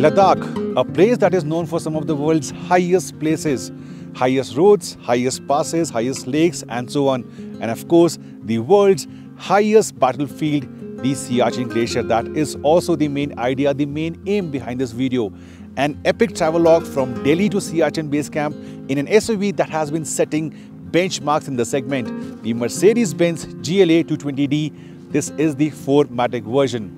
Ladakh, a place that is known for some of the world's highest places, highest roads, highest passes, highest lakes and so on. And of course, the world's highest battlefield, the Siachen Glacier. That is also the main idea, the main aim behind this video. An epic travelogue from Delhi to Siachen base camp in an SUV that has been setting benchmarks in the segment, the Mercedes-Benz GLA 220D. This is the 4MATIC version.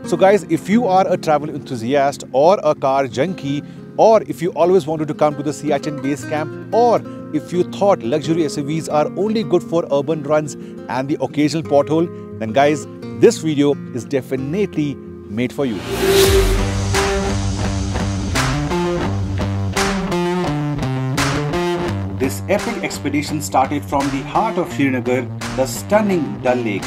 So guys, if you are a travel enthusiast or a car junkie, or if you always wanted to come to the Siachen base camp, or if you thought luxury SUVs are only good for urban runs and the occasional pothole, then guys, this video is definitely made for you. This epic expedition started from the heart of Srinagar, the stunning Dal Lake.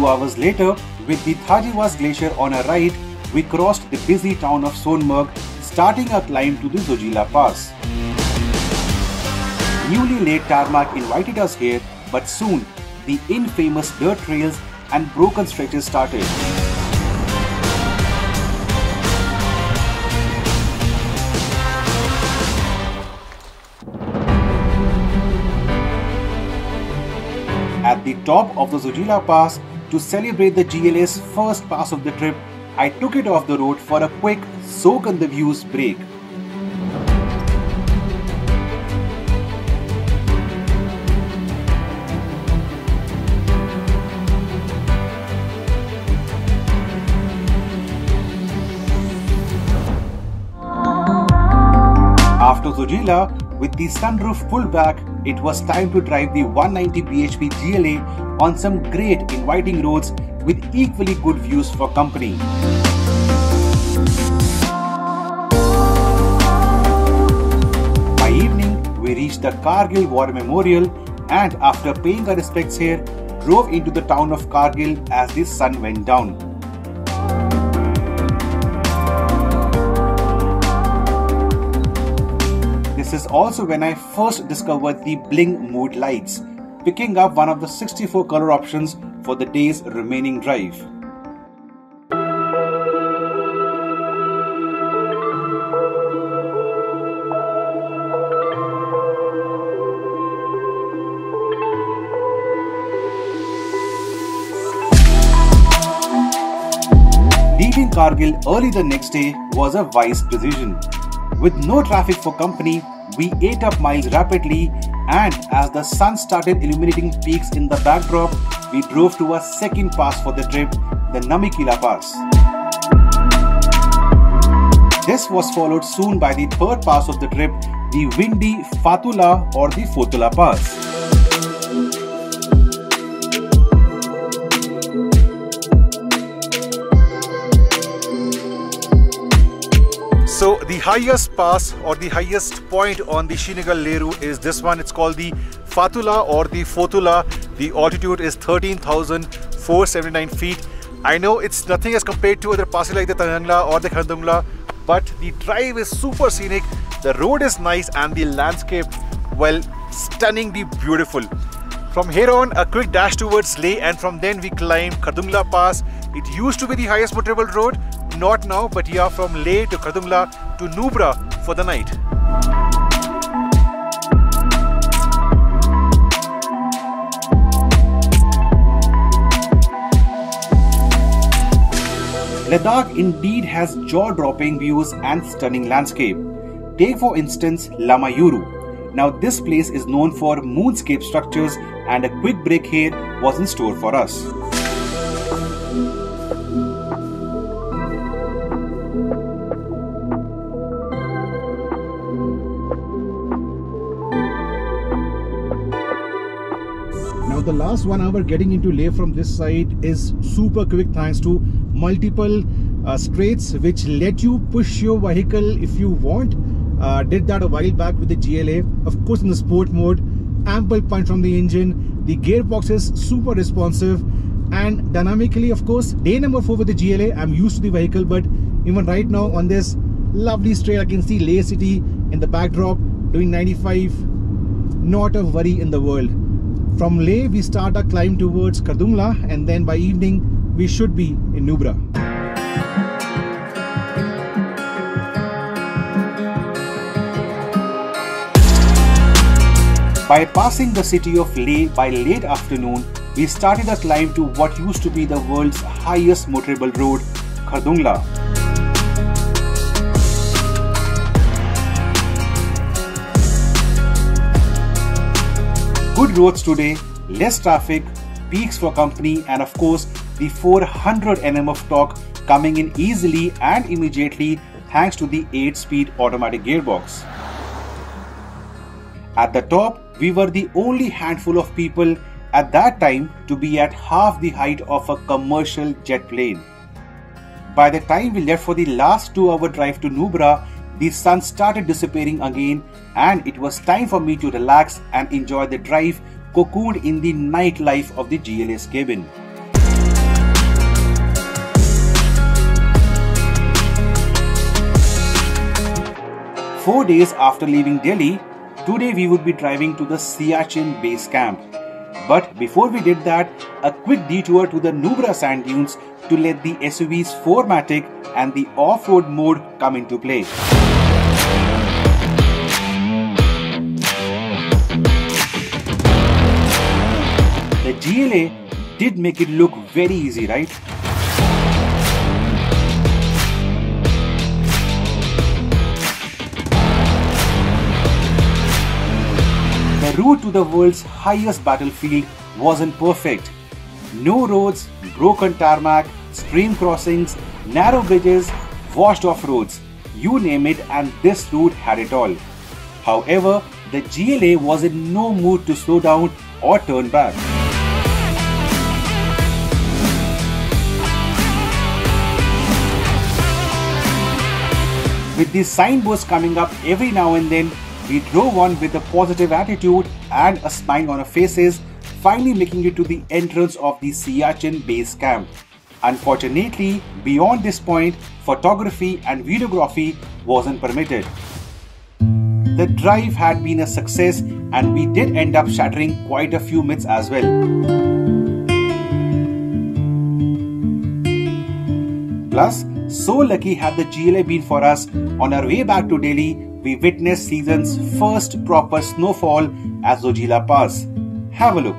Hours later, with the Thajiwas Glacier on a right, we crossed the busy town of Sonmarg, starting our climb to the Zojila Pass. Newly laid tarmac invited us here, but soon the infamous dirt trails and broken stretches started. At the top of the Zojila Pass, to celebrate the GLA's first pass of the trip, I took it off the road for a quick soak in the views break. After Zojila, with the sunroof pulled back, it was time to drive the 190 bhp GLA on some great inviting roads with equally good views for company. By evening, we reached the Kargil War Memorial and after paying our respects here, drove into the town of Kargil as the sun went down. This is also when I first discovered the Bling mood lights, picking up one of the 64 color options for the day's remaining drive. Leaving Kargil early the next day was a wise decision. With no traffic for company, we ate up miles rapidly, and as the sun started illuminating peaks in the backdrop, we drove to a second pass for the trip, the Namikila Pass. This was followed soon by the third pass of the trip, the windy Fatula or the Fotula Pass. So the highest pass or the highest point on the Srinagar-Leru is this one. It's called the Fatula or the Fotula. The altitude is 13,479 feet. I know it's nothing as compared to other passes like the Tanjangla or the Khardungla, but the drive is super scenic, the road is nice and the landscape, well, stunningly beautiful. From here on, a quick dash towards Leh, and from then we climbed Khardungla Pass. It used to be the highest motorable road, not now, but yeah, from Leh to Khardungla to Nubra for the night. Ladakh indeed has jaw-dropping views and stunning landscape. Take for instance Lamayuru. Now this place is known for moonscape structures, and a quick break here was in store for us. Now the last 1 hour getting into Leh from this side is super quick thanks to multiple straights which let you push your vehicle if you want. Did that a while back with the GLA, of course in the sport mode, ample punch from the engine, the gearbox is super responsive, and dynamically, of course, day number 4 with the GLA, I'm used to the vehicle, but even right now on this Lovely straight. I can see Leh city in the backdrop doing 95. Not a worry in the world. From Leh, we start our climb towards Kardungla, and then by evening, we should be in Nubra. By passing the city of Leh by late afternoon, we started a climb to what used to be the world's highest motorable road, Kardungla. Good roads today, less traffic, peaks for company, and of course the 400 Nm of torque coming in easily and immediately thanks to the 8-speed automatic gearbox. At the top, we were the only handful of people at that time to be at half the height of a commercial jet plane. By the time we left for the last 2-hour drive to Nubra, the sun started disappearing again, and it was time for me to relax and enjoy the drive cocooned in the nightlife of the GLA's cabin. Four days after leaving Delhi, today we would be driving to the Siachen base camp. But before we did that, a quick detour to the Nubra sand dunes to let the SUV's 4MATIC and the off-road mode come into play. The GLA did make it look very easy, right? The route to the world's highest battlefield wasn't perfect. No roads, broken tarmac, stream crossings, narrow bridges, washed off roads. You name it, and this route had it all. However, the GLA was in no mood to slow down or turn back. With these signposts coming up every now and then, we drove on with a positive attitude and a smile on our faces, finally making it to the entrance of the Siachen base camp. Unfortunately, beyond this point, photography and videography wasn't permitted. The drive had been a success, and we did end up shattering quite a few myths as well. Plus, so lucky had the GLA been for us, on our way back to Delhi, we witnessed season's first proper snowfall at Zojila Pass. Have a look.